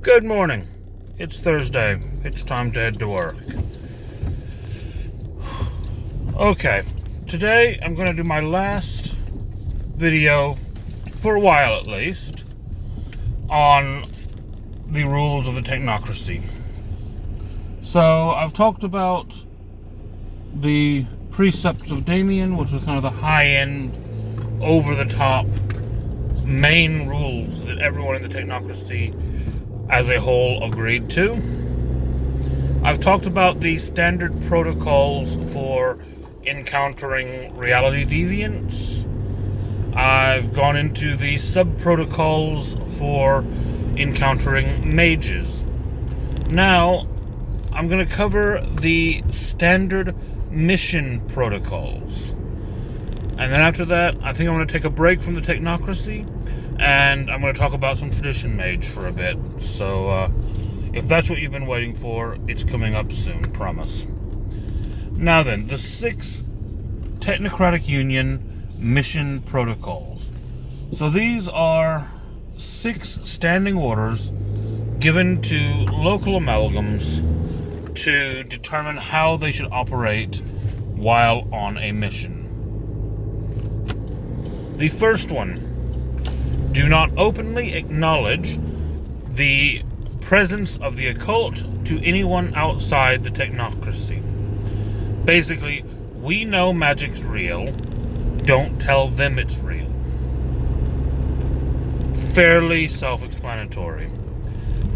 Good morning. It's Thursday. It's time to head to work. Okay, today I'm going to do my last video, for a while at least, on the rules of the Technocracy. So, I've talked about the precepts of Damien, which was kind of the high-end, over-the-top main rules that everyone in the Technocracy as a whole agreed to. I've talked about the standard protocols for encountering reality deviants. I've gone into the sub-protocols for encountering mages. Now, I'm going to cover the standard mission protocols. And then after that, I think I'm going to take a break from the Technocracy, and I'm going to talk about some Tradition Mage for a bit. So, if that's what you've been waiting for, it's coming up soon, promise. Now then, the 6 Technocratic Union mission protocols. So these are 6 standing orders given to local amalgams to determine how they should operate while on a mission. The first one: do not openly acknowledge the presence of the occult to anyone outside the Technocracy. Basically, we know magic's real, don't tell them it's real. Fairly self-explanatory.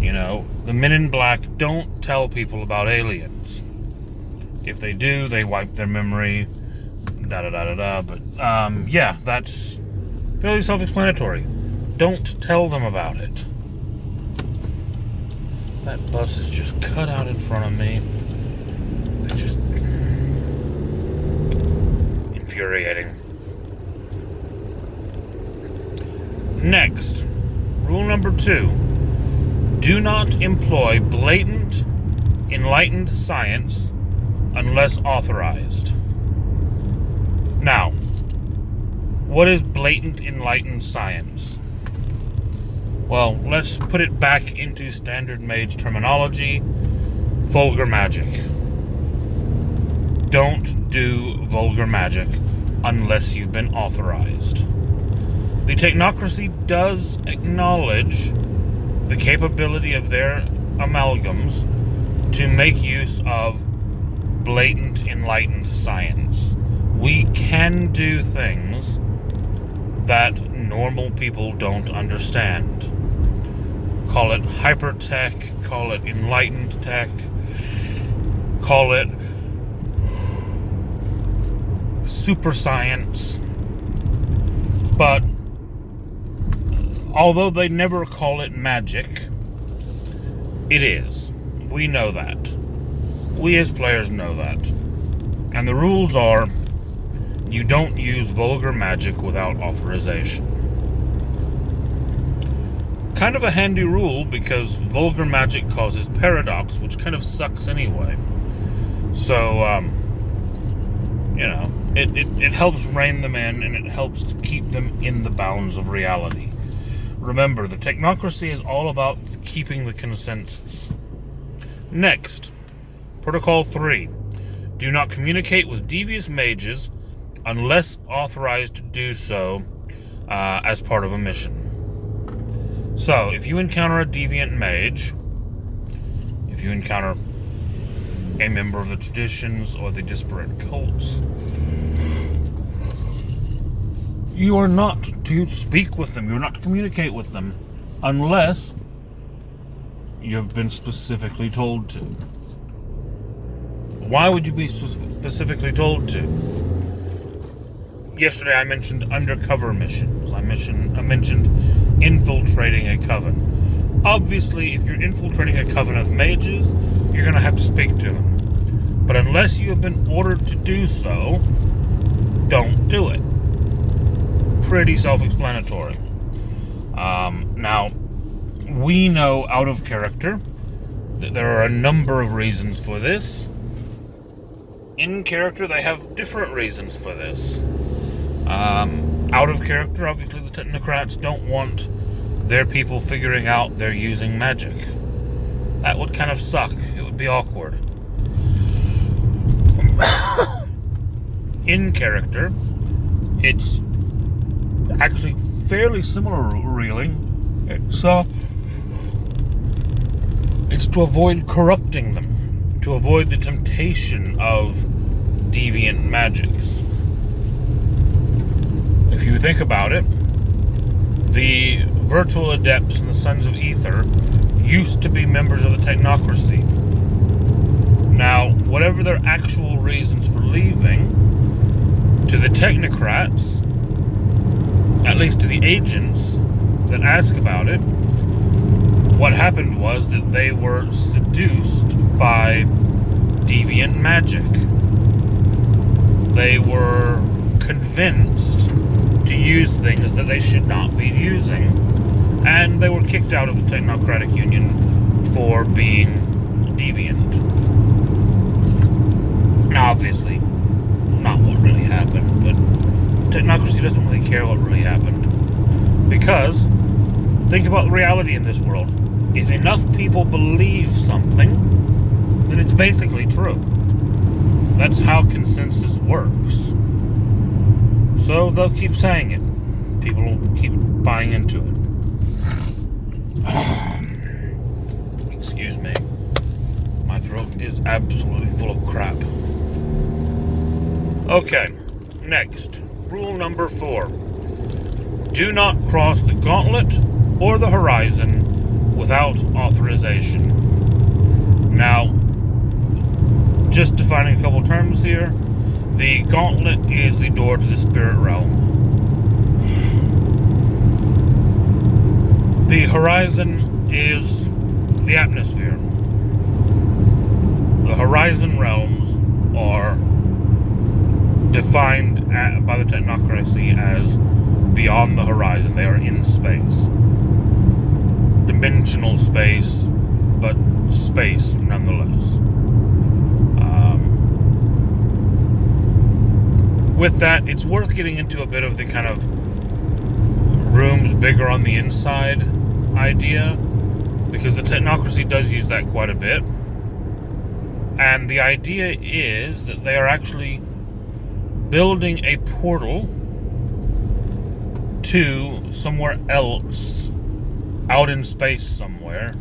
You know, the Men in Black don't tell people about aliens. If they do, they wipe their memory, da-da-da-da-da, but, yeah, that's fairly self-explanatory. Don't tell them about it. That bus is just cut out in front of me. It's just infuriating. Next, rule number 2. Do not employ blatant, enlightened science unless authorized. Now, what is blatant, enlightened science? Well, let's put it back into standard mage terminology: vulgar magic. Don't do vulgar magic unless you've been authorized. The Technocracy does acknowledge the capability of their amalgams to make use of blatant, enlightened science. We can do things that normal people don't understand. Call it hypertech, call it enlightened tech, call it super science. But although they never call it magic, it is. We know that. We as players know that. And the rules are: you don't use vulgar magic without authorization. Kind of a handy rule, because vulgar magic causes paradox, which kind of sucks anyway. So, it helps rein them in, and it helps to keep them in the bounds of reality. Remember, the Technocracy is all about keeping the consensus. Next, Protocol 3. Do not communicate with devious mages unless authorized to do so as part of a mission. So, if you encounter a deviant mage, if you encounter a member of the traditions or the disparate cults, you are not to speak with them, you're not to communicate with them, unless you've been specifically told to. Why would you be specifically told to? Yesterday I mentioned undercover missions. I mentioned infiltrating a coven. Obviously, if you're infiltrating a coven of mages, you're going to have to speak to them. But unless you have been ordered to do so, don't do it. Pretty self-explanatory. Now, we know out of character that there are a number of reasons for this. In character, they have different reasons for this. Out of character, obviously the Technocrats don't want they're people figuring out they're using magic. That would kind of suck. It would be awkward. In character, it's actually fairly similar, really. It's to avoid corrupting them, to avoid the temptation of deviant magics. If you think about it, the virtual adepts and the Sons of Ether used to be members of the Technocracy. Now, whatever their actual reasons for leaving, to the Technocrats, at least to the agents that ask about it, what happened was that they were seduced by deviant magic. They were convinced to use things that they should not be using, and they were kicked out of the Technocratic Union for being deviant. Now, obviously, not what really happened, but the Technocracy doesn't really care what really happened. Because, think about the reality in this world. If enough people believe something, then it's basically true. That's how consensus works. So they'll keep saying it. People will keep buying into it. Excuse me. My throat is absolutely full of crap. Okay, next. Rule number 4. Do not cross the gauntlet or the horizon without authorization. Now, just defining a couple terms here. The gauntlet is the door to the spirit realm. The horizon is the atmosphere. The horizon realms are defined by the Technocracy as beyond the horizon. They are in space. Dimensional space, but space nonetheless. With that, it's worth getting into a bit of the kind of rooms bigger on the inside idea, because the Technocracy does use that quite a bit. And the idea is that they are actually building a portal to somewhere else, out in space somewhere,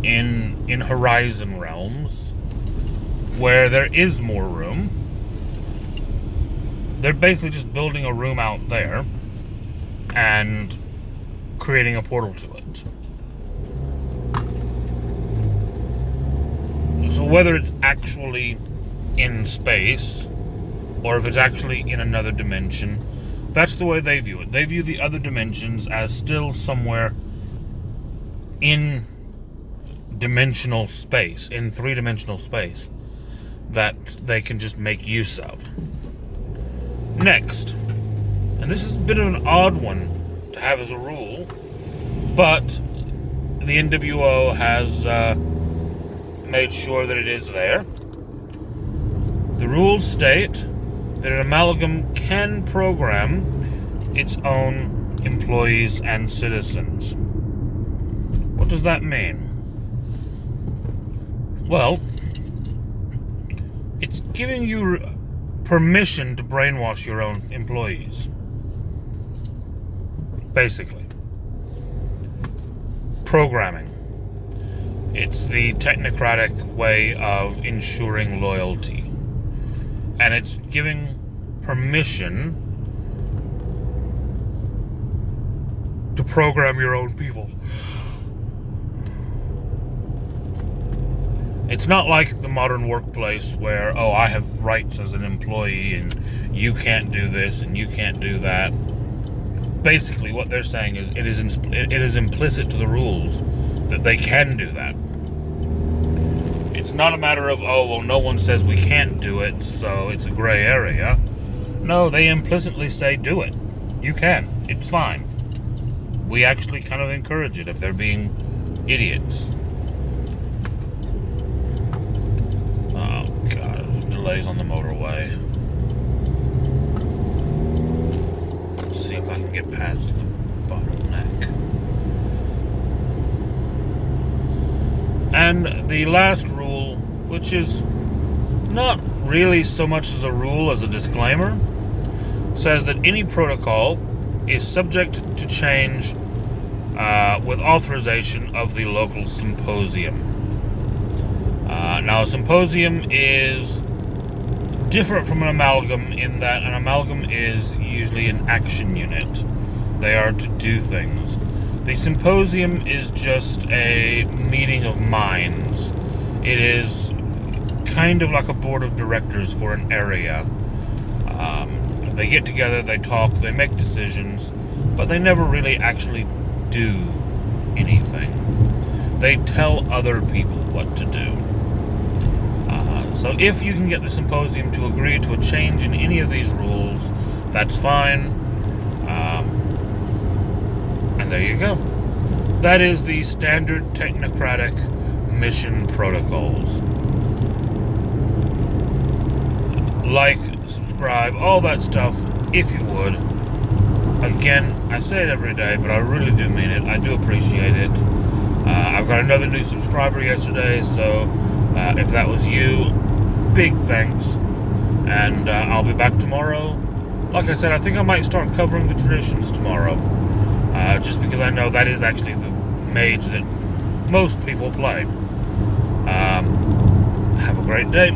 in horizon realms, where there is more room. They're basically just building a room out there and creating a portal to it. So whether it's actually in space or if it's actually in another dimension, that's the way they view it. They view the other dimensions as still somewhere in dimensional space, in three-dimensional space, that they can just make use of. Next, and this is a bit of an odd one to have as a rule, but the NWO has made sure that it is there. The rules state that an amalgam can program its own employees and citizens. What does that mean? Well, it's giving you permission to brainwash your own employees. Basically. Programming. It's the technocratic way of ensuring loyalty. And it's giving permission to program your own people. It's not like the modern workplace where, oh, I have rights as an employee and you can't do this and you can't do that. Basically, what they're saying is it is implicit to the rules that they can do that. It's not a matter of, oh, well, no one says we can't do it, so it's a gray area. No, they implicitly say do it. You can. It's fine. We actually kind of encourage it if they're being idiots. Oh, God. Delays on the motorway. Let's see if I can get past the bottleneck. And the last rule, which is not really so much as a rule as a disclaimer, says that any protocol is subject to change with authorization of the local symposium. Now, a symposium is different from an amalgam in that an amalgam is usually an action unit. They are to do things. The symposium is just a meeting of minds. It is kind of like a board of directors for an area. They get together, they talk, they make decisions, but they never really actually do anything. They tell other people what to do. So if you can get the symposium to agree to a change in any of these rules, that's fine. And there you go. That is the standard Technocratic mission protocols. Like, subscribe, all that stuff, if you would. Again, I say it every day, but I really do mean it. I do appreciate it. I've got another new subscriber yesterday, so if that was you, big thanks. And I'll be back tomorrow. Like I said, I think I might start covering the traditions tomorrow. Just because I know that is actually the mage that most people play. Have a great day.